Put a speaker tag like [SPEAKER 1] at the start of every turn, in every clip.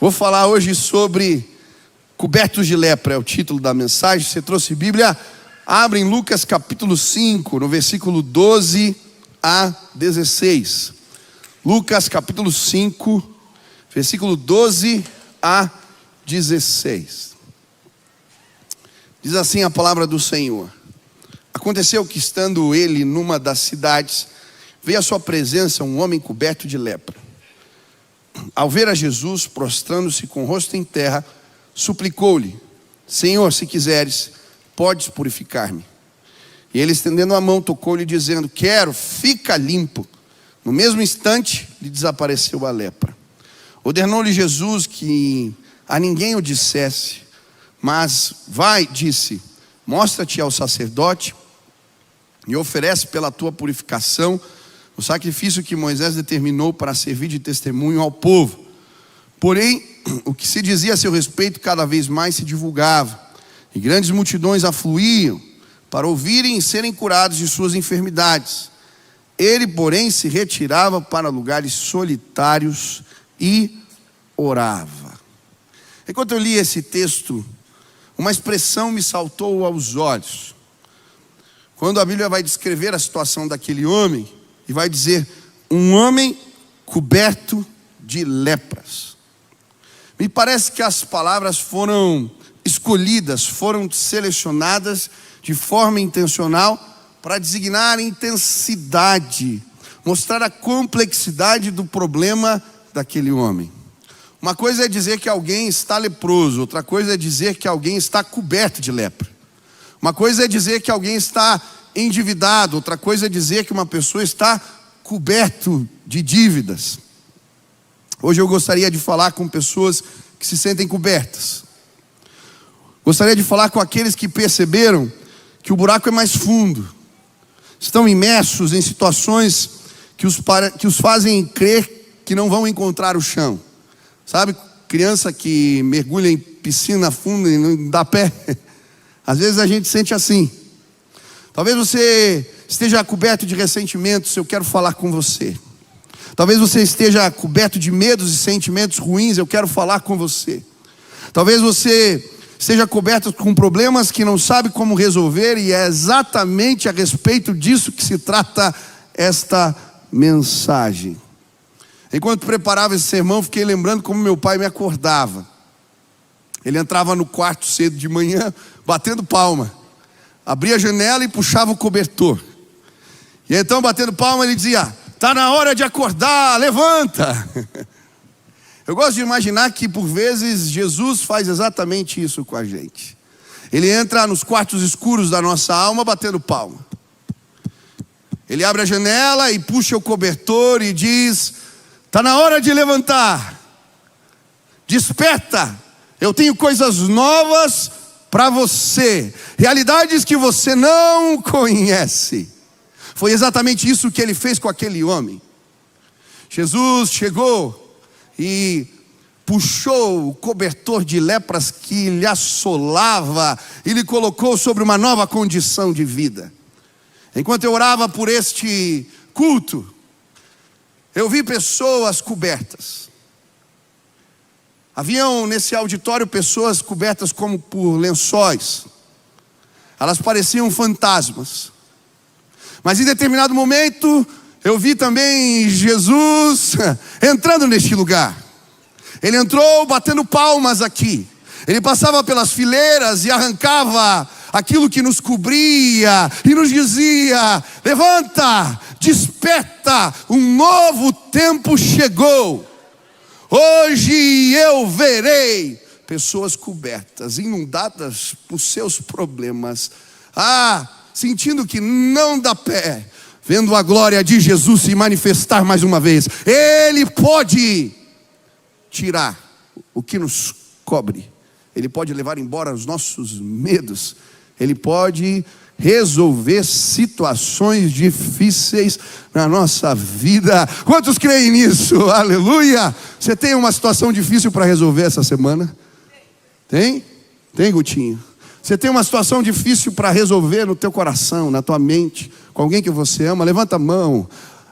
[SPEAKER 1] Vou falar hoje sobre cobertos de lepra, é o título da mensagem. Você trouxe Bíblia? Abre em Lucas capítulo 5, no versículo 12 a 16. Lucas capítulo 5, versículo 12 a 16. Diz assim a palavra do Senhor: Aconteceu que, estando ele numa das cidades, veio à sua presença um homem coberto de lepra. Ao ver a Jesus, prostrando-se com o rosto em terra, suplicou-lhe: Senhor, se quiseres, podes purificar-me. E ele, estendendo a mão, tocou-lhe, dizendo: Quero, fica limpo. No mesmo instante, lhe desapareceu a lepra. Ordenou-lhe Jesus que a ninguém o dissesse, mas vai, disse, mostra-te ao sacerdote e oferece pela tua purificação o sacrifício que Moisés determinou para servir de testemunho ao povo. Porém, o que se dizia a seu respeito cada vez mais se divulgava, e grandes multidões afluíam para ouvirem e serem curados de suas enfermidades. Ele, porém, se retirava para lugares solitários e orava. Enquanto eu li esse texto, uma expressão me saltou aos olhos. Quando a Bíblia vai descrever a situação daquele homem, e vai dizer: um homem coberto de lepras. Me parece que as palavras foram escolhidas, foram selecionadas de forma intencional para designar a intensidade, mostrar a complexidade do problema daquele homem. Uma coisa é dizer que alguém está leproso, outra coisa é dizer que alguém está coberto de lepra. Uma coisa é dizer que alguém está endividado, outra coisa é dizer que uma pessoa está coberto de dívidas. Hoje eu gostaria de falar com pessoas que se sentem cobertas. Gostaria de falar com aqueles que perceberam que o buraco é mais fundo, estão imersos em situações que os fazem crer que não vão encontrar o chão. Sabe, criança que mergulha em piscina funda e não dá pé? Às vezes a gente sente assim. Talvez você esteja coberto de ressentimentos, eu quero falar com você. Talvez você esteja coberto de medos e sentimentos ruins, eu quero falar com você. Talvez você esteja coberto com problemas que não sabe como resolver, e é exatamente a respeito disso que se trata esta mensagem. Enquanto preparava esse sermão, fiquei lembrando como meu pai me acordava. Ele entrava no quarto cedo de manhã, batendo palma. Abria a janela e puxava o cobertor. E então, batendo palma, ele dizia: está na hora de acordar, levanta. Eu gosto de imaginar que por vezes Jesus faz exatamente isso com a gente. Ele entra nos quartos escuros da nossa alma batendo palma. Ele abre a janela e puxa o cobertor e diz: está na hora de levantar. Desperta, eu tenho coisas novas para você, realidades que você não conhece. Foi exatamente isso que ele fez com aquele homem. Jesus chegou e puxou o cobertor de lepras que lhe assolava e lhe colocou sobre uma nova condição de vida. Enquanto eu orava por este culto, eu vi pessoas cobertas. Haviam nesse auditório pessoas cobertas como por lençóis. Elas pareciam fantasmas. Mas em determinado momento, eu vi também Jesus entrando neste lugar. Ele entrou batendo palmas aqui. Ele passava pelas fileiras e arrancava aquilo que nos cobria e nos dizia: levanta, desperta, um novo tempo chegou. Hoje eu verei pessoas cobertas, inundadas por seus problemas, sentindo que não dá pé, vendo a glória de Jesus se manifestar mais uma vez. Ele pode tirar o que nos cobre, Ele pode levar embora os nossos medos, Ele pode resolver situações difíceis na nossa vida. Quantos creem nisso? Aleluia! Você tem uma situação difícil para resolver essa semana? Tem? Tem, Gutinho? Você tem uma situação difícil para resolver no teu coração, na tua mente, com alguém que você ama? Levanta a mão.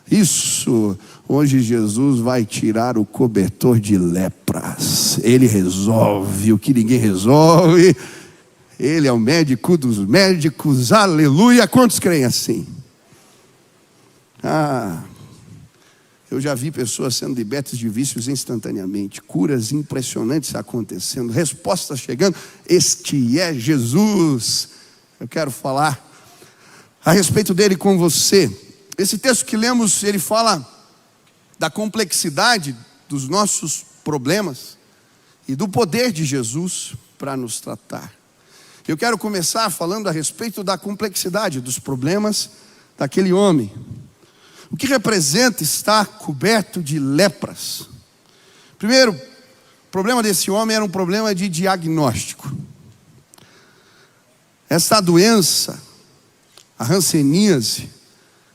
[SPEAKER 1] Isso. Hoje Jesus vai tirar o cobertor de lepras. Ele resolve o que ninguém resolve. Ele é o médico dos médicos, aleluia. Quantos creem assim? Eu já vi pessoas sendo libertas de vícios instantaneamente, curas impressionantes acontecendo, respostas chegando. Este é Jesus. Eu quero falar a respeito dele com você. Esse texto que lemos, ele fala da complexidade dos nossos problemas e do poder de Jesus para nos tratar. Eu quero começar falando a respeito da complexidade dos problemas daquele homem. O que representa estar coberto de lepras? Primeiro, o problema desse homem era um problema de diagnóstico. Essa doença, a hanseníase,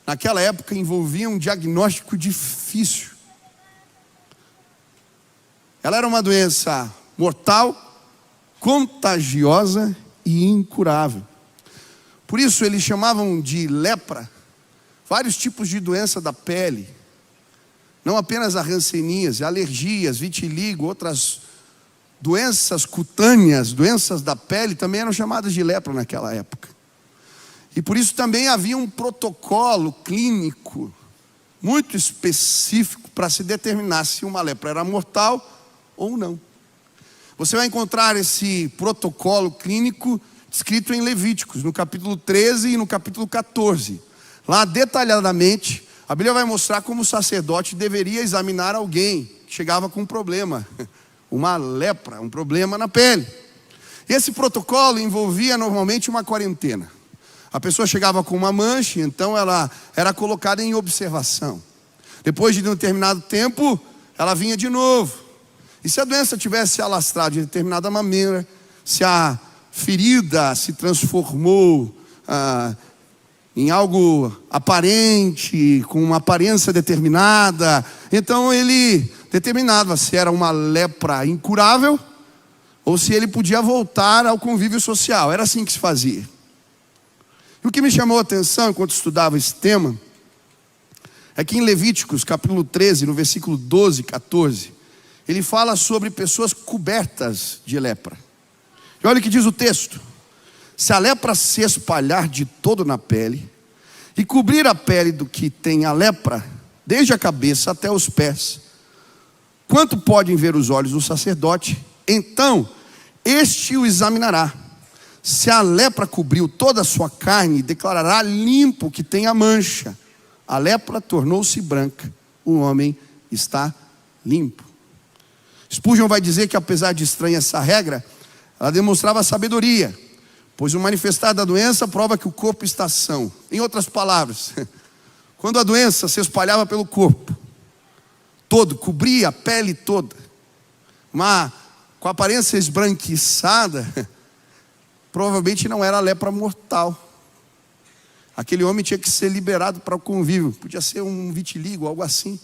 [SPEAKER 1] naquela época envolvia um diagnóstico difícil. Ela era uma doença mortal, contagiosa e incurável. Por isso eles chamavam de lepra vários tipos de doença da pele. Não apenas a hanseníase, alergias, vitiligo, outras doenças cutâneas, doenças da pele também eram chamadas de lepra naquela época. E por isso também havia um protocolo clínico muito específico para se determinar se uma lepra era mortal ou não. Você vai encontrar esse protocolo clínico descrito em Levíticos, no capítulo 13 e no capítulo 14. Lá detalhadamente, a Bíblia vai mostrar como o sacerdote deveria examinar alguém que chegava com um problema, uma lepra, um problema na pele. Esse protocolo envolvia normalmente uma quarentena. A pessoa chegava com uma mancha, então ela era colocada em observação. Depois de um determinado tempo, ela vinha de novo. E se a doença tivesse alastrado de determinada maneira, se a ferida se transformou em algo aparente, com uma aparência determinada, então ele determinava se era uma lepra incurável ou se ele podia voltar ao convívio social. Era assim que se fazia. E o que me chamou a atenção enquanto estudava esse tema é que em Levíticos capítulo 13, no versículo 12 e 14, ele fala sobre pessoas cobertas de lepra. E olha o que diz o texto: se a lepra se espalhar de todo na pele e cobrir a pele do que tem a lepra, desde a cabeça até os pés, quanto podem ver os olhos do sacerdote, então este o examinará. Se a lepra cobriu toda a sua carne, declarará limpo que tem a mancha. A lepra tornou-se branca, o homem está limpo. Spurgeon vai dizer que apesar de estranha essa regra, ela demonstrava sabedoria, pois o manifestar da doença prova que o corpo está são. Em outras palavras, quando a doença se espalhava pelo corpo todo, cobria a pele toda, com a aparência esbranquiçada, provavelmente não era a lepra mortal. Aquele homem tinha que ser liberado para o convívio. Podia ser um vitiligo, algo assim.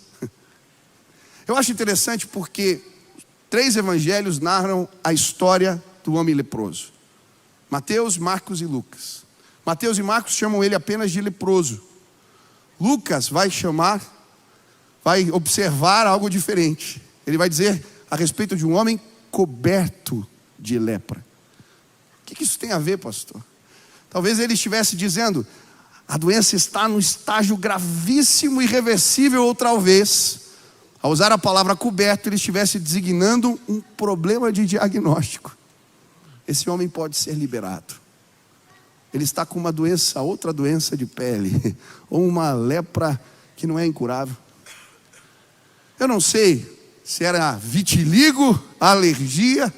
[SPEAKER 1] Eu acho interessante porque 3 evangelhos narram a história do homem leproso: Mateus, Marcos e Lucas. Mateus e Marcos chamam ele apenas de leproso. Lucas vai observar algo diferente. Ele vai dizer a respeito de um homem coberto de lepra. O que isso tem a ver, pastor? Talvez ele estivesse dizendo: a doença está no estágio gravíssimo e irreversível, ou talvez, ao usar a palavra coberto, ele estivesse designando um problema de diagnóstico. Esse homem pode ser liberado. Ele está com uma doença, outra doença de pele, ou uma lepra que não é incurável. Eu não sei se era vitiligo, alergia,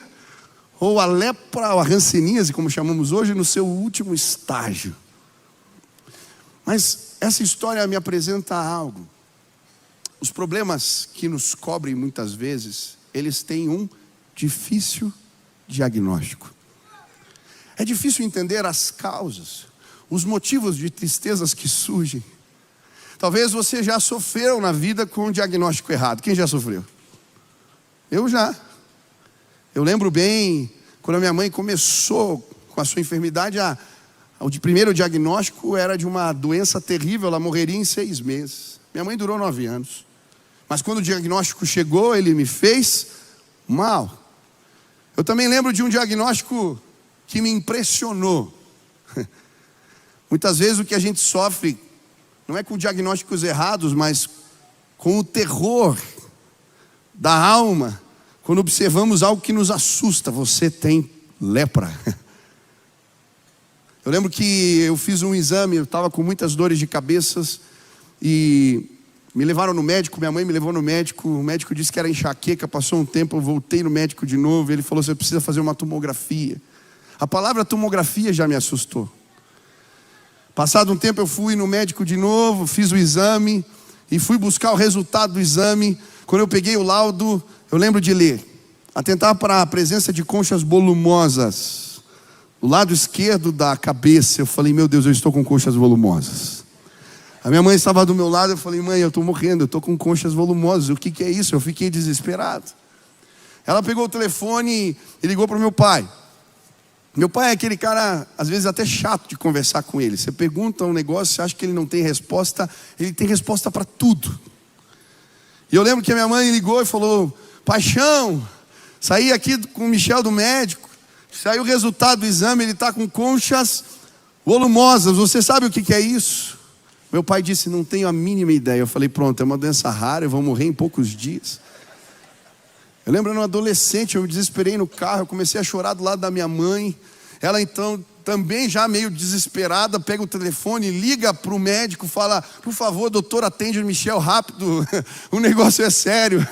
[SPEAKER 1] ou a lepra, ou a hanseníase, como chamamos hoje, no seu último estágio. Mas essa história me apresenta algo. Os problemas que nos cobrem muitas vezes, eles têm um difícil diagnóstico. É difícil entender as causas, os motivos de tristezas que surgem. Talvez você já sofreu na vida com um diagnóstico errado. Quem já sofreu? Eu já. Eu lembro bem, quando a minha mãe começou com a sua enfermidade, o primeiro diagnóstico era de uma doença terrível, ela morreria em 6 meses. Minha mãe durou 9 anos. Mas quando o diagnóstico chegou, ele me fez mal. Eu também lembro de um diagnóstico que me impressionou. Muitas vezes o que a gente sofre não é com diagnósticos errados, mas com o terror da alma, quando observamos algo que nos assusta. Você tem lepra. Eu lembro que eu fiz um exame, eu estava com muitas dores de cabeça e me levaram no médico, minha mãe me levou no médico, o médico disse que era enxaqueca, passou um tempo, eu voltei no médico de novo, ele falou: você precisa fazer uma tomografia. A palavra tomografia já me assustou. Passado um tempo eu fui no médico de novo, fiz o exame e fui buscar o resultado do exame. Quando eu peguei o laudo, eu lembro de ler: atentar para a presença de conchas volumosas do lado esquerdo da cabeça. Eu falei: meu Deus, eu estou com conchas volumosas. A minha mãe estava do meu lado, eu falei: mãe, eu estou morrendo, eu estou com conchas volumosas, o que é isso? Eu fiquei desesperado. Ela pegou o telefone e ligou para o meu pai. Meu pai é aquele cara, às vezes até chato de conversar com ele. Você pergunta um negócio, você acha que ele não tem resposta, ele tem resposta para tudo. E eu lembro que a minha mãe ligou e falou: paixão, saí aqui com o Michel do médico, saiu o resultado do exame, ele está com conchas volumosas, você sabe o que é isso? Meu pai disse: não tenho a mínima ideia. Eu falei: pronto, é uma doença rara, eu vou morrer em poucos dias. Eu lembro, eu era um adolescente, eu me desesperei no carro, eu comecei a chorar do lado da minha mãe. Ela então, também já meio desesperada, pega o telefone, liga para o médico, fala: por favor, doutor, atende o Michel rápido, o negócio é sério.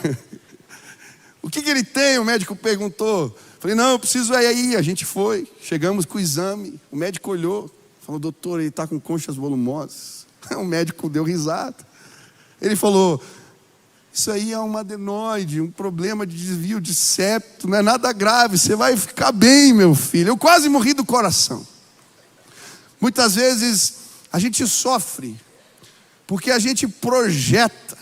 [SPEAKER 1] O que ele tem? O médico perguntou. Falei: não, eu preciso ir aí. A gente foi, chegamos com o exame, o médico olhou, falou: doutor, ele está com conchas volumosas. O médico deu risada. Ele falou: isso aí é uma adenoide, um problema de desvio de septo, não é nada grave, você vai ficar bem, meu filho. Eu quase morri do coração. Muitas vezes a gente sofre porque a gente projeta,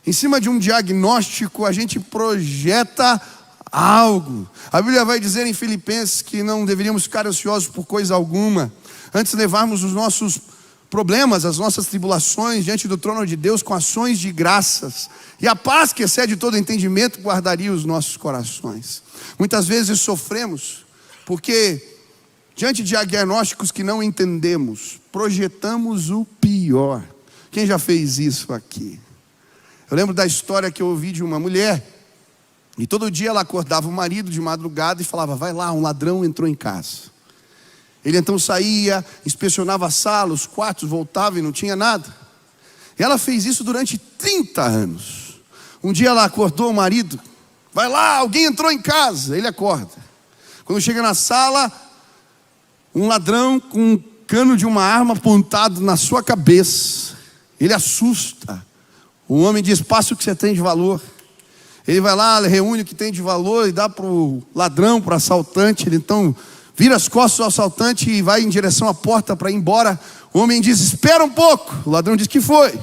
[SPEAKER 1] em cima de um diagnóstico, a gente projeta algo. A Bíblia vai dizer em Filipenses que não deveríamos ficar ansiosos por coisa alguma, antes levarmos os nossos problemas, as nossas tribulações diante do trono de Deus com ações de graças, e a paz que excede todo entendimento guardaria os nossos corações. Muitas vezes sofremos porque diante de diagnósticos que não entendemos, projetamos o pior. Quem já fez isso aqui? Eu lembro da história que eu ouvi de uma mulher, e todo dia ela acordava o marido de madrugada e falava: vai lá, um ladrão entrou em casa. Ele então saía, inspecionava a sala, os quartos, voltava e não tinha nada. E ela fez isso durante 30 anos. Um dia ela acordou o marido: vai lá, alguém entrou em casa. Ele acorda. Quando chega na sala, um ladrão com um cano de uma arma apontado na sua cabeça. Ele assusta. O homem diz: passa o que você tem de valor. Ele vai lá, reúne o que tem de valor e dá para o ladrão, para o assaltante. Ele então vira as costas do assaltante e vai em direção à porta para ir embora. O homem diz: espera um pouco. O ladrão diz: que foi?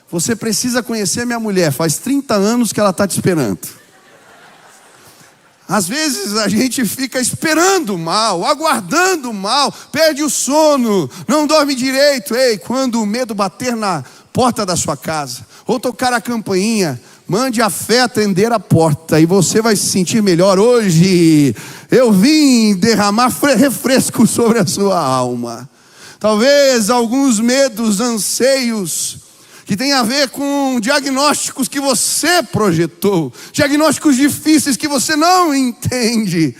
[SPEAKER 1] Você precisa conhecer minha mulher, faz 30 anos que ela está te esperando. Às vezes a gente fica esperando mal, aguardando mal, perde o sono, não dorme direito. Ei, quando o medo bater na porta da sua casa, ou tocar a campainha, mande a fé atender a porta e você vai se sentir melhor. Hoje eu vim derramar refresco sobre a sua alma. Talvez alguns medos, anseios que tem a ver com diagnósticos que você projetou, diagnósticos difíceis que você não entende.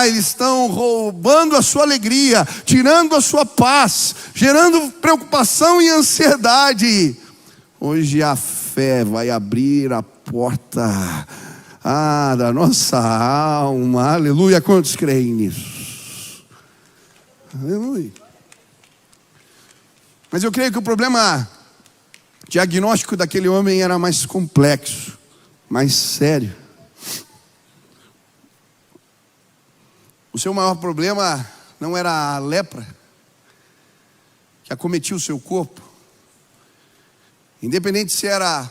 [SPEAKER 1] Eles estão roubando a sua alegria, tirando a sua paz, gerando preocupação e ansiedade. Hoje a fé vai abrir a porta da nossa alma. Aleluia. Quantos creem nisso? Aleluia. Mas eu creio que o problema diagnóstico daquele homem era mais complexo, mais sério. O seu maior problema não era a lepra que acometia o seu corpo, independente se era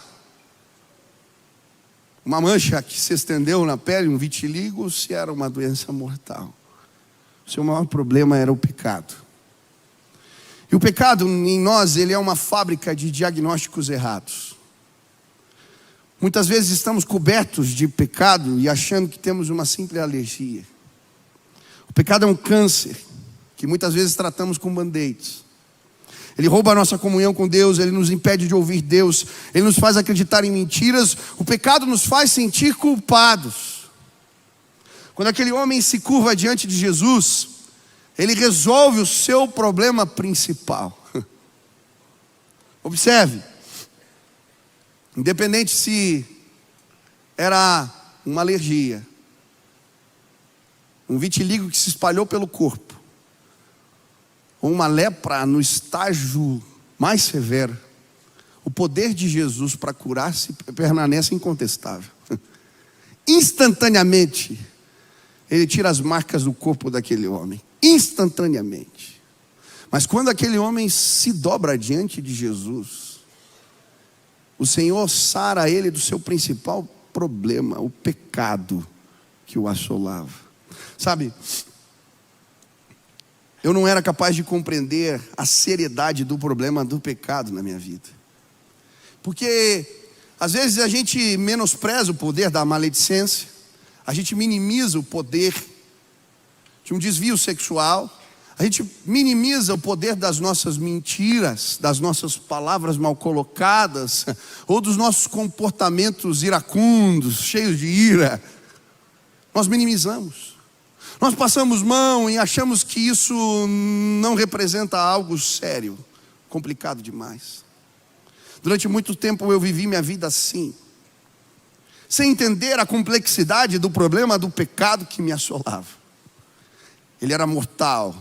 [SPEAKER 1] uma mancha que se estendeu na pele, um vitiligo, ou se era uma doença mortal. O seu maior problema era o pecado. E o pecado em nós, ele é uma fábrica de diagnósticos errados. Muitas vezes estamos cobertos de pecado e achando que temos uma simples alergia. O pecado é um câncer que muitas vezes tratamos com band-aids. Ele rouba a nossa comunhão com Deus, ele nos impede de ouvir Deus, ele nos faz acreditar em mentiras. O pecado nos faz sentir culpados. Quando aquele homem se curva diante de Jesus, ele resolve o seu problema principal. Observe, independente se era uma alergia, um vitiligo que se espalhou pelo corpo, ou uma lepra no estágio mais severo, o poder de Jesus para curar-se permanece incontestável. Instantaneamente, ele tira as marcas do corpo daquele homem. Instantaneamente. Mas quando aquele homem se dobra diante de Jesus, o Senhor sara ele do seu principal problema, o pecado que o assolava. Sabe, eu não era capaz de compreender a seriedade do problema do pecado na minha vida. Porque às vezes a gente menospreza o poder da maledicência, a gente minimiza o poder de um desvio sexual, a gente minimiza o poder das nossas mentiras, das nossas palavras mal colocadas, ou dos nossos comportamentos iracundos, cheios de ira. Nós minimizamos. Nós passamos mão e achamos que isso não representa algo sério, complicado demais. Durante muito tempo eu vivi minha vida assim, sem entender a complexidade do problema do pecado que me assolava. Ele era mortal.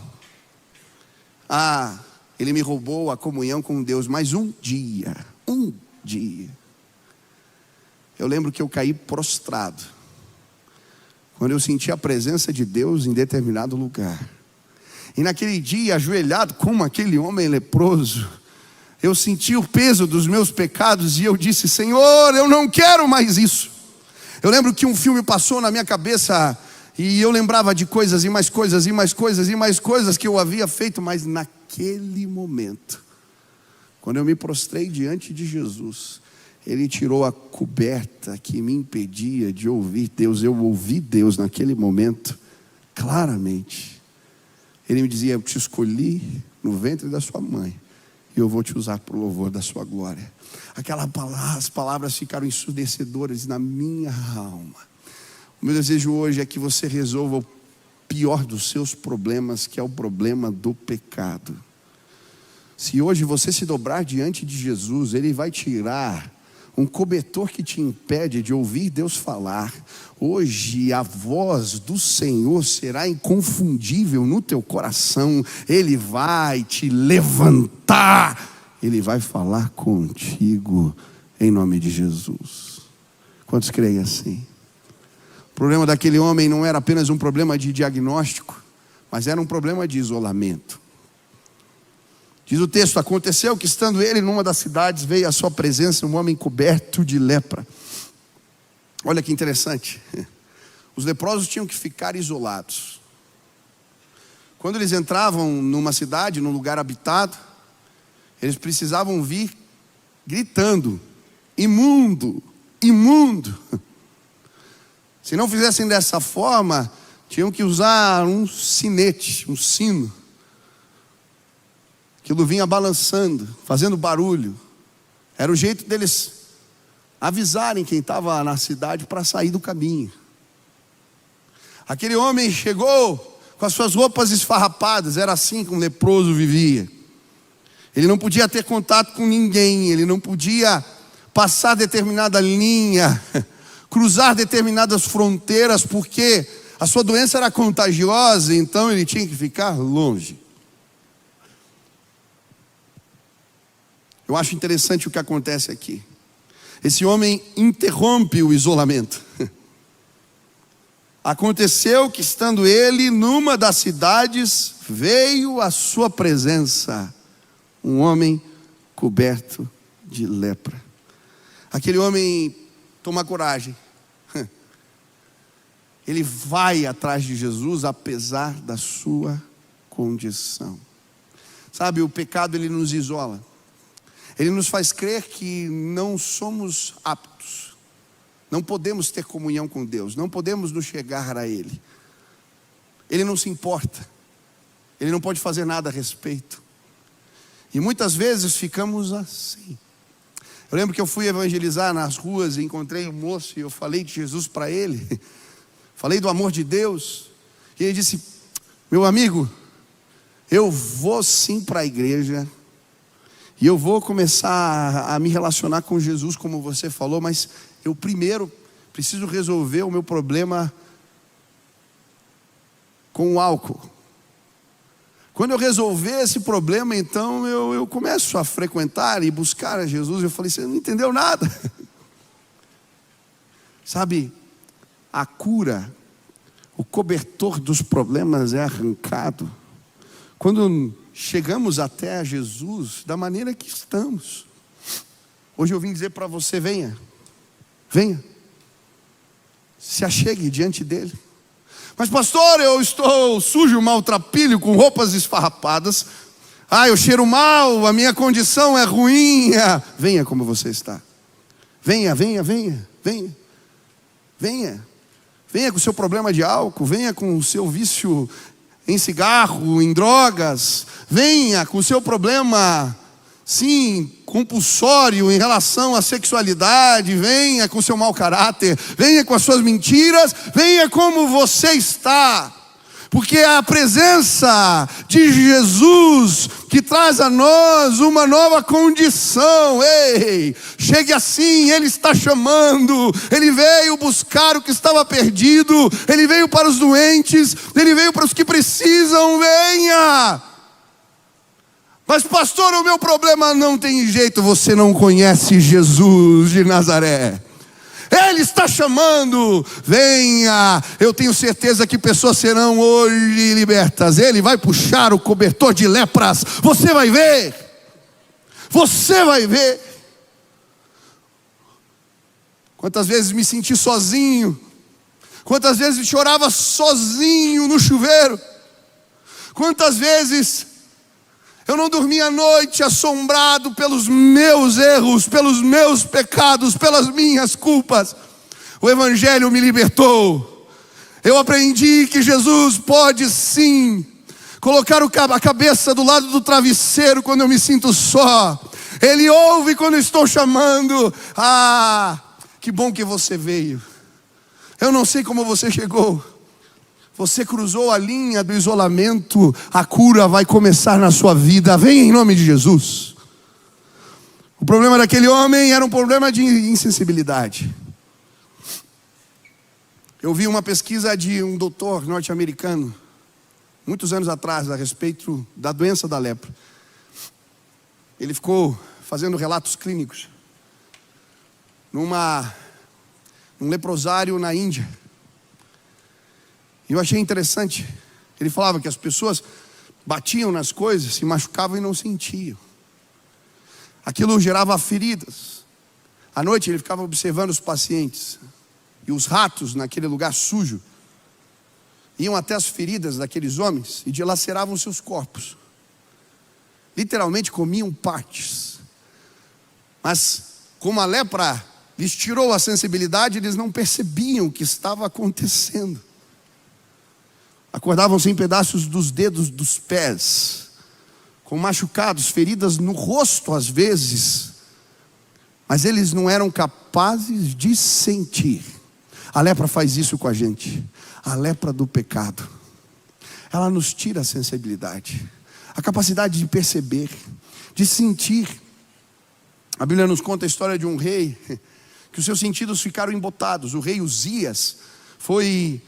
[SPEAKER 1] Ele me roubou a comunhão com Deus. Mas um dia, eu lembro que eu caí prostrado, quando eu senti a presença de Deus em determinado lugar. E naquele dia, ajoelhado como aquele homem leproso, eu senti o peso dos meus pecados e eu disse: Senhor, eu não quero mais isso. Eu lembro que um filme passou na minha cabeça e eu lembrava de coisas e mais coisas e mais coisas e mais coisas que eu havia feito. Mas naquele momento, quando eu me prostrei diante de Jesus, Ele tirou a coberta que me impedia de ouvir Deus. Eu ouvi Deus naquele momento, claramente. Ele me dizia: eu te escolhi no ventre da sua mãe, e eu vou te usar para o louvor da sua glória. As palavras ficaram ensurdecedoras na minha alma. O meu desejo hoje é que você resolva o pior dos seus problemas, que é o problema do pecado. Se hoje você se dobrar diante de Jesus, Ele vai tirar um cobertor que te impede de ouvir Deus falar. Hoje a voz do Senhor será inconfundível no teu coração. Ele vai te levantar, Ele vai falar contigo em nome de Jesus. Quantos creem assim? O problema daquele homem não era apenas um problema de diagnóstico, mas era um problema de isolamento. Diz o texto: aconteceu que estando ele numa das cidades, veio à sua presença um homem coberto de lepra. Olha que interessante. Os leprosos tinham que ficar isolados. Quando eles entravam numa cidade, num lugar habitado, eles precisavam vir gritando: imundo, imundo. Se não fizessem dessa forma, tinham que usar um sinete, um sino. Aquilo vinha balançando, fazendo barulho. Era o jeito deles avisarem quem estava na cidade para sair do caminho. Aquele homem chegou com as suas roupas esfarrapadas. Era assim que um leproso vivia. Ele não podia ter contato com ninguém. Ele não podia passar determinada linha, cruzar determinadas fronteiras, porque a sua doença era contagiosa. Então ele tinha que ficar longe. Eu acho interessante o que acontece aqui. Esse homem interrompe o isolamento. Aconteceu que estando ele numa das cidades, veio à sua presença um homem coberto de lepra. Aquele homem toma coragem. Ele vai atrás de Jesus apesar da sua condição. Sabe, o pecado ele nos isola. Ele nos faz crer que não somos aptos. Não podemos ter comunhão com Deus, não podemos nos chegar a Ele. Ele não se importa, Ele não pode fazer nada a respeito. E muitas vezes ficamos assim. Eu lembro que eu fui evangelizar nas ruas e encontrei um moço e eu falei de Jesus para ele. Falei do amor de Deus. E ele disse: meu amigo, eu vou sim para a igreja e eu vou começar a me relacionar com Jesus, como você falou, mas eu primeiro preciso resolver o meu problema com o álcool. Quando eu resolver esse problema, então eu começo a frequentar e buscar a Jesus. Eu falei: você não entendeu nada. Sabe, a cura, o cobertor dos problemas é arrancado quando chegamos até a Jesus da maneira que estamos. Hoje eu vim dizer para você: venha, venha, se achegue diante dele. Mas pastor, eu estou sujo, maltrapilho, com roupas esfarrapadas. Eu cheiro mal, a minha condição é ruim. Venha como você está. Venha, venha, venha, venha. Venha. Venha com o seu problema de álcool. Venha com o seu vício em cigarro, em drogas. Venha com o seu problema, sim, compulsório em relação à sexualidade. Venha com o seu mau caráter. Venha com as suas mentiras. Venha como você está. Porque é a presença de Jesus que traz a nós uma nova condição. Ei, chegue assim, Ele está chamando. Ele veio buscar o que estava perdido. Ele veio para os doentes. Ele veio para os que precisam. Venha. Mas pastor, o meu problema não tem jeito. Você não conhece Jesus de Nazaré. Ele está chamando, venha. Eu tenho certeza que pessoas serão hoje libertas. Ele vai puxar o cobertor de lepras. Você vai ver. Você vai ver. Quantas vezes me senti sozinho. Quantas vezes chorava sozinho no chuveiro. Quantas vezes eu não dormia à noite assombrado pelos meus erros, pelos meus pecados, pelas minhas culpas. O Evangelho me libertou. Eu aprendi que Jesus pode sim colocar a cabeça do lado do travesseiro quando eu me sinto só. Ele ouve quando eu estou chamando. Que bom que você veio. Eu não sei como você chegou. Você cruzou a linha do isolamento, a cura vai começar na sua vida. Venha em nome de Jesus. O problema daquele homem era um problema de insensibilidade. Eu vi uma pesquisa de um doutor norte-americano, muitos anos atrás, a respeito da doença da lepra. Ele ficou fazendo relatos clínicos num leprosário na Índia. E eu achei interessante. Ele falava que as pessoas batiam nas coisas, se machucavam e não sentiam. Aquilo gerava feridas. À noite ele ficava observando os pacientes. E os ratos naquele lugar sujo iam até as feridas daqueles homens e dilaceravam seus corpos. Literalmente comiam partes. Mas como a lepra lhes tirou a sensibilidade, eles não percebiam o que estava acontecendo. Acordavam sem pedaços dos dedos dos pés, com machucados, feridas no rosto às vezes, mas eles não eram capazes de sentir. A lepra faz isso com a gente. A lepra do pecado, ela nos tira a sensibilidade, a capacidade de perceber, de sentir. A Bíblia nos conta a história de um rei que os seus sentidos ficaram embotados. O rei Uzias foi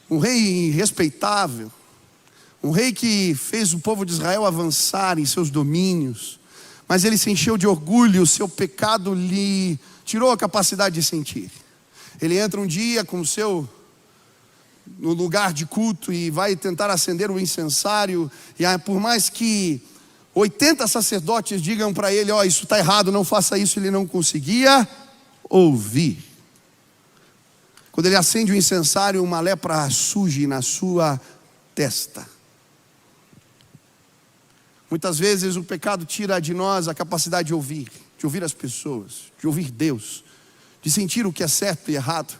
[SPEAKER 1] um rei respeitável, um rei que fez o povo de Israel avançar em seus domínios, mas ele se encheu de orgulho. O seu pecado lhe tirou a capacidade de sentir. Ele entra um dia no lugar de culto e vai tentar acender o incensário, e por mais que 80 sacerdotes digam para ele: isso está errado, não faça isso, ele não conseguia ouvir. Quando ele acende o incensário, uma lepra surge na sua testa. Muitas vezes o pecado tira de nós a capacidade de ouvir as pessoas, de ouvir Deus, de sentir o que é certo e errado.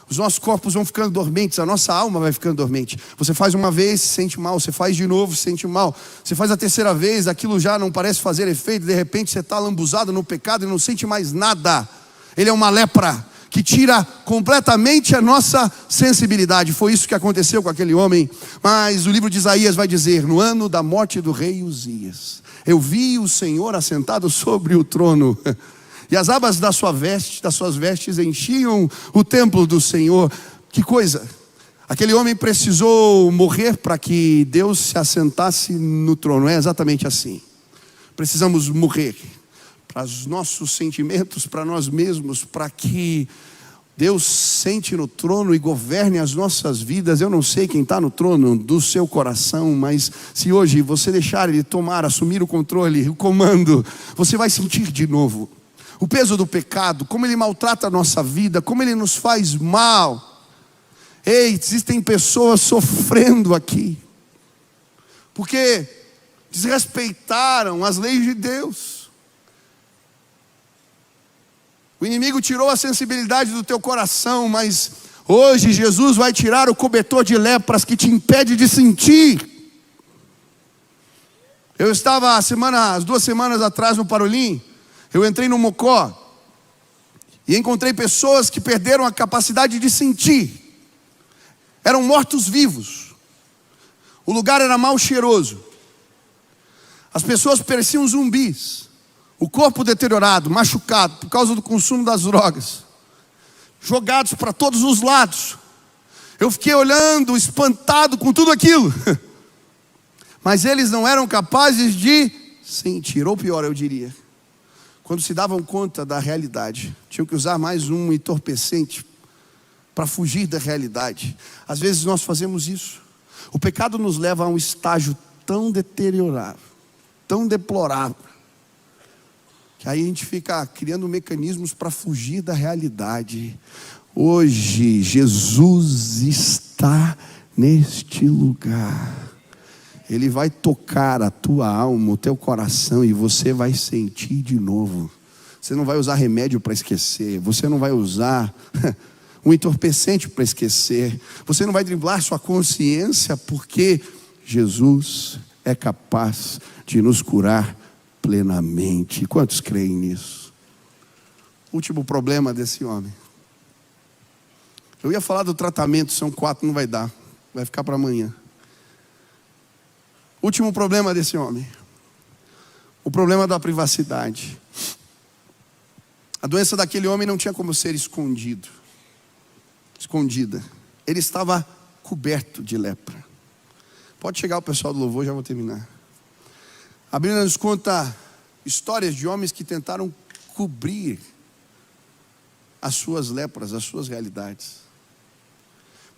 [SPEAKER 1] Os nossos corpos vão ficando dormentes, a nossa alma vai ficando dormente. Você faz uma vez, se sente mal, você faz de novo, se sente mal. Você faz a terceira vez, aquilo já não parece fazer efeito, de repente você está lambuzado no pecado e não sente mais nada. Ele é uma lepra que tira completamente a nossa sensibilidade. Foi isso que aconteceu com aquele homem. Mas o livro de Isaías vai dizer: no ano da morte do rei Uzias, eu vi o Senhor assentado sobre o trono, e as abas das suas vestes enchiam o templo do Senhor. Que coisa! Aquele homem precisou morrer para que Deus se assentasse no trono. É exatamente assim. Precisamos morrer para os nossos sentimentos, para nós mesmos, para que Deus sente no trono e governe as nossas vidas. Eu não sei quem está no trono do seu coração, mas se hoje você deixar Ele tomar, assumir o controle, o comando, você vai sentir de novo o peso do pecado, como ele maltrata a nossa vida, como ele nos faz mal. Ei, existem pessoas sofrendo aqui, porque desrespeitaram as leis de Deus. O inimigo tirou a sensibilidade do teu coração, mas hoje Jesus vai tirar o cobertor de lepras que te impede de sentir. Eu estava as 2 semanas atrás no Parolim. Eu entrei no Mocó e encontrei pessoas que perderam a capacidade de sentir. Eram mortos-vivos. O lugar era mal cheiroso. As pessoas pareciam zumbis. O corpo deteriorado, machucado por causa do consumo das drogas, jogados para todos os lados. Eu fiquei olhando, espantado com tudo aquilo. Mas eles não eram capazes de sentir, ou pior, eu diria, quando se davam conta da realidade, tinham que usar mais um entorpecente para fugir da realidade. Às vezes nós fazemos isso. O pecado nos leva a um estágio tão deteriorado, tão deplorável, que aí a gente fica criando mecanismos para fugir da realidade. Hoje Jesus está neste lugar. Ele vai tocar a tua alma, o teu coração, e você vai sentir de novo. Você não vai usar remédio para esquecer. Você não vai usar um entorpecente para esquecer. Você não vai driblar sua consciência, porque Jesus é capaz de nos curar plenamente. Quantos creem nisso? Último problema desse homem. Eu ia falar do tratamento, são 4, não vai dar. Vai ficar para amanhã. Último problema desse homem. O problema da privacidade. A doença daquele homem não tinha como ser escondida. Ele estava coberto de lepra. Pode chegar o pessoal do louvor, já vou terminar. A Bíblia nos conta histórias de homens que tentaram cobrir as suas lepras, as suas realidades.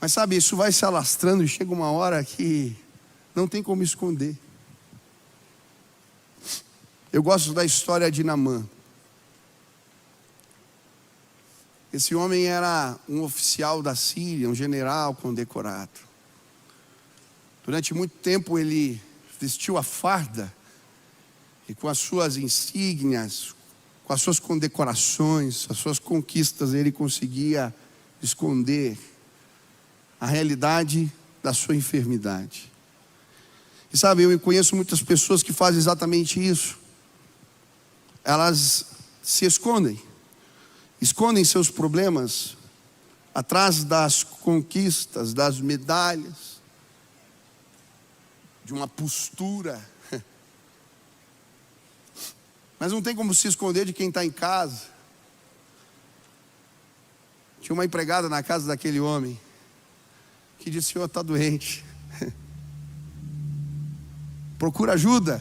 [SPEAKER 1] Mas sabe, isso vai se alastrando e chega uma hora que não tem como esconder. Eu gosto da história de Naamã. Esse homem era um oficial da Síria, um general condecorado. Durante muito tempo ele vestiu a farda e com as suas insígnias, com as suas condecorações, as suas conquistas, ele conseguia esconder a realidade da sua enfermidade. E sabe, eu conheço muitas pessoas que fazem exatamente isso. Elas se escondem seus problemas atrás das conquistas, das medalhas, de uma postura. Mas não tem como se esconder de quem está em casa. Tinha uma empregada na casa daquele homem que disse: Senhor, está doente. Procura ajuda.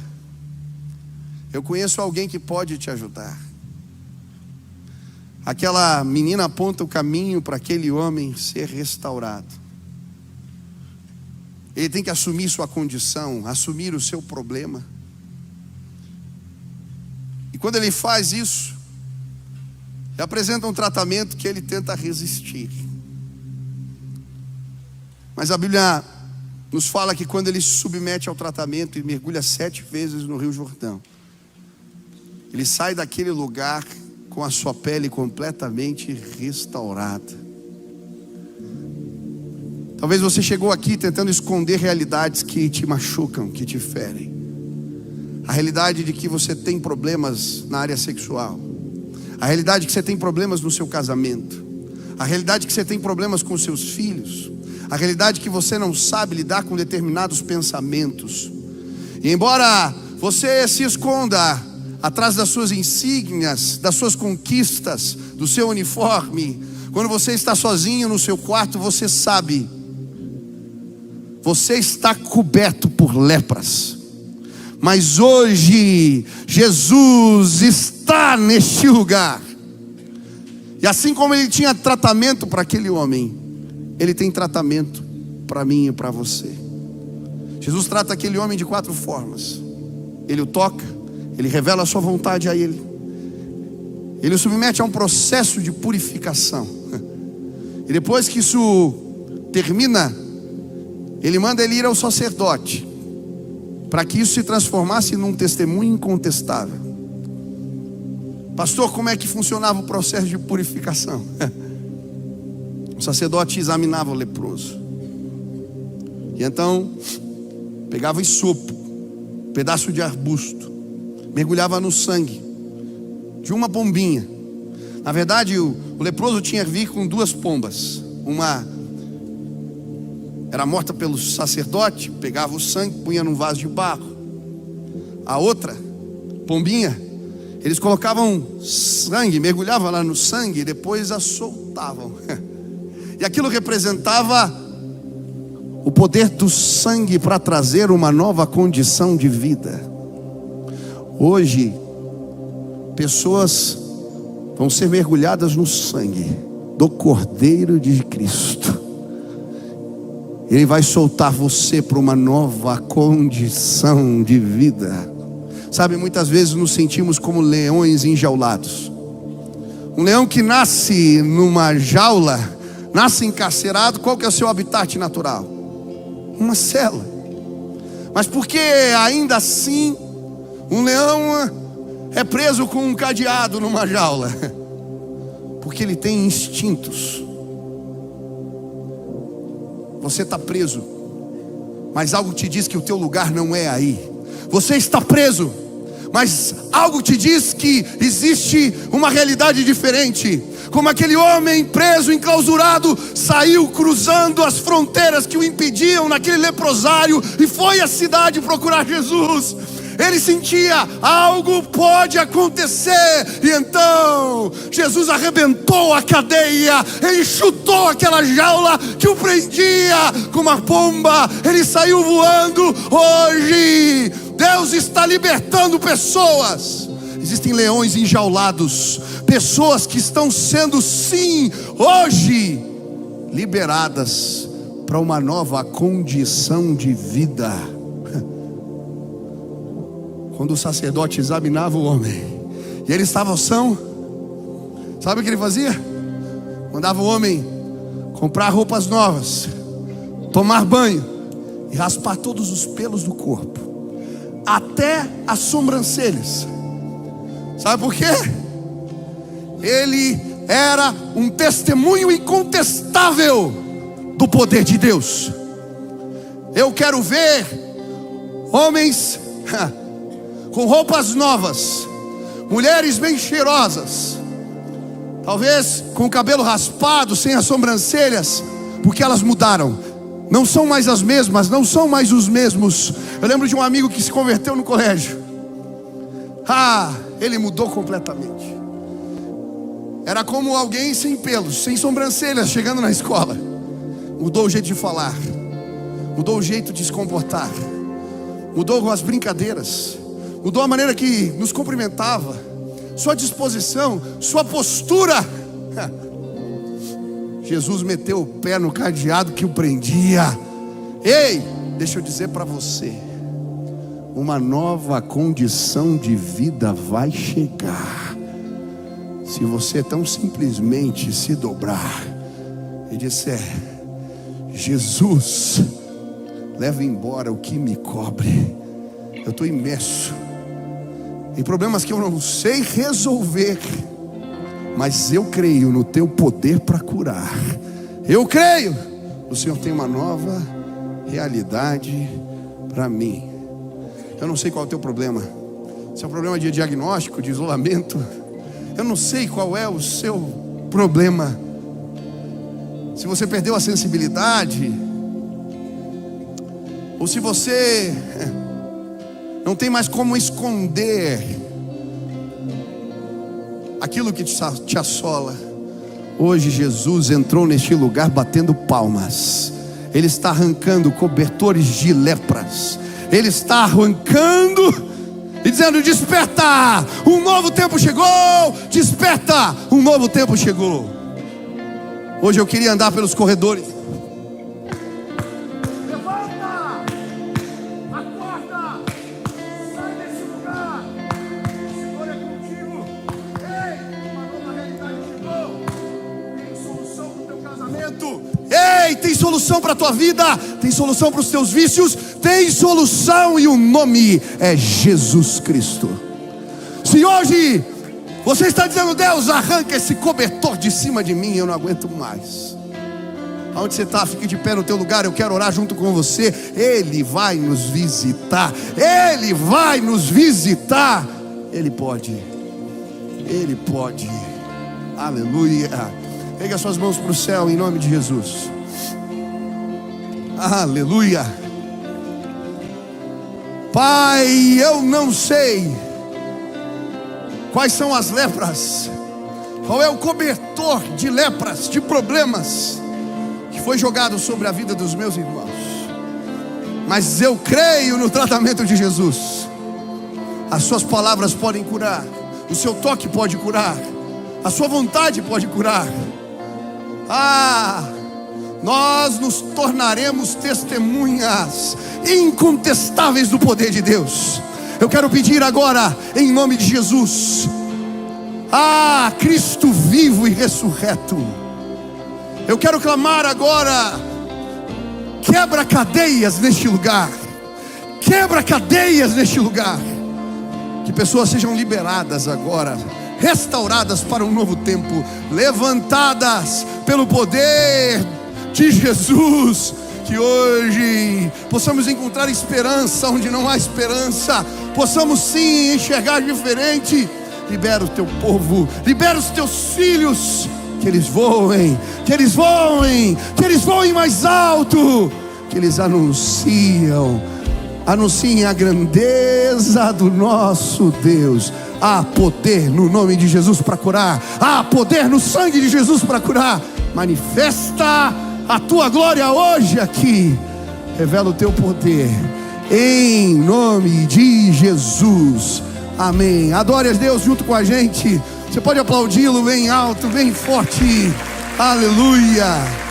[SPEAKER 1] Eu conheço alguém que pode te ajudar. Aquela menina aponta o caminho para aquele homem ser restaurado. Ele tem que assumir sua condição, assumir o seu problema. E quando ele faz isso, ele apresenta um tratamento que ele tenta resistir. Mas a Bíblia nos fala que quando ele se submete ao tratamento e mergulha 7 vezes no Rio Jordão, ele sai daquele lugar com a sua pele completamente restaurada. Talvez você chegou aqui tentando esconder realidades que te machucam, que te ferem. A realidade de que você tem problemas na área sexual. A realidade de que você tem problemas no seu casamento. A realidade de que você tem problemas com seus filhos. A realidade de que você não sabe lidar com determinados pensamentos. E embora você se esconda atrás das suas insígnias, das suas conquistas, do seu uniforme, quando você está sozinho no seu quarto, você sabe, você está coberto por lepras. Mas hoje Jesus está neste lugar. E assim como ele tinha tratamento para aquele homem, ele tem tratamento para mim e para você. Jesus trata aquele homem de 4 formas. Ele o toca, ele revela a sua vontade a ele, ele o submete a um processo de purificação. E depois que isso termina, ele manda ele ir ao sacerdote, para que isso se transformasse num testemunho incontestável. Pastor, como é que funcionava o processo de purificação? O sacerdote examinava o leproso, e então pegava isopo, pedaço de arbusto, mergulhava no sangue de uma pombinha. Na verdade, o leproso tinha que vir com 2 pombas. Uma era morta pelo sacerdote, pegava o sangue, punha num vaso de barro. A outra pombinha, eles colocavam sangue, mergulhavam lá no sangue e depois a soltavam. E aquilo representava o poder do sangue para trazer uma nova condição de vida. Hoje, pessoas vão ser mergulhadas no sangue do Cordeiro de Cristo. Ele vai soltar você para uma nova condição de vida. Sabe, muitas vezes nos sentimos como leões enjaulados. Um leão que nasce numa jaula, nasce encarcerado, qual que é o seu habitat natural? Uma cela. Mas por que ainda assim um leão é preso com um cadeado numa jaula? Porque ele tem instintos. Você está preso, mas algo te diz que o teu lugar não é aí. Você está preso, mas algo te diz que existe uma realidade diferente. Como aquele homem preso, enclausurado, saiu cruzando as fronteiras que o impediam naquele leprosário e foi à cidade procurar Jesus. Ele sentia, algo pode acontecer. E então Jesus arrebentou a cadeia. Ele chutou aquela jaula que o prendia com uma pomba. Ele saiu voando. Hoje Deus está libertando pessoas. Existem leões enjaulados, pessoas que estão sendo sim, hoje, liberadas para uma nova condição de vida. Quando o sacerdote examinava o homem e ele estava são, sabe o que ele fazia? Mandava o homem comprar roupas novas, tomar banho e raspar todos os pelos do corpo, até as sobrancelhas. Sabe por quê? Ele era um testemunho incontestável do poder de Deus. Eu quero ver homens com roupas novas, mulheres bem cheirosas, talvez com o cabelo raspado, sem as sobrancelhas, porque elas mudaram. Não são mais as mesmas, não são mais os mesmos. Eu lembro de um amigo que se converteu no colégio. Ele mudou completamente. Era como alguém sem pelos, sem sobrancelhas, chegando na escola. Mudou o jeito de falar, mudou o jeito de se comportar, mudou as brincadeiras, mudou a maneira que nos cumprimentava, sua disposição, sua postura. Jesus meteu o pé no cadeado que o prendia. Ei, deixa eu dizer para você, uma nova condição de vida vai chegar, se você tão simplesmente se dobrar e disser: Jesus, leva embora o que me cobre. Eu estou imerso em problemas que eu não sei resolver. mas eu creio no teu poder para curar. Eu creio, o Senhor tem uma nova realidade para mim. Eu não sei qual é o teu problema. Se é um problema de diagnóstico, de isolamento, eu não sei qual é o seu problema. Se você perdeu a sensibilidade, ou se você não tem mais como esconder aquilo que te assola. Hoje Jesus entrou neste lugar batendo palmas. Ele está arrancando cobertores de lepras. Ele está arrancando e dizendo: desperta, um novo tempo chegou. Desperta, um novo tempo chegou. Hoje eu queria andar pelos corredores. Levanta, acorda, sai desse lugar. O Senhor é contigo. Ei, uma nova realidade chegou. Tem solução para o teu casamento. Ei, tem solução para a tua vida. Tem solução para os teus vícios. Tem solução, e o nome é Jesus Cristo. Se hoje você está dizendo: Deus, arranca esse cobertor de cima de mim, eu não aguento mais. Aonde você está, fique de pé no teu lugar. Eu quero orar junto com você. Ele vai nos visitar. Ele vai nos visitar. Ele pode. Ele pode. Aleluia. Pega suas mãos para o céu em nome de Jesus. Aleluia. Pai, eu não sei quais são as lepras, qual é o cobertor de lepras, de problemas que foi jogado sobre a vida dos meus irmãos, mas eu creio no tratamento de Jesus. As suas palavras podem curar, o seu toque pode curar, a sua vontade pode curar. Nós nos tornaremos testemunhas incontestáveis do poder de Deus. Eu quero pedir agora, em nome de Jesus, Cristo vivo e ressurreto, eu quero clamar agora: quebra cadeias neste lugar, quebra cadeias neste lugar, que pessoas sejam liberadas agora, restauradas para um novo tempo, levantadas pelo poder de Jesus. Que hoje possamos encontrar esperança onde não há esperança, possamos sim enxergar diferente. Libera o teu povo, libera os teus filhos, que eles voem, que eles voem, que eles voem mais alto, que eles anunciem a grandeza do nosso Deus. Há poder no nome de Jesus para curar, há poder no sangue de Jesus para curar. Manifesta a tua glória hoje aqui, revela o teu poder, em nome de Jesus, amém. Adore a Deus junto com a gente. Você pode aplaudi-lo bem alto, bem forte, aleluia.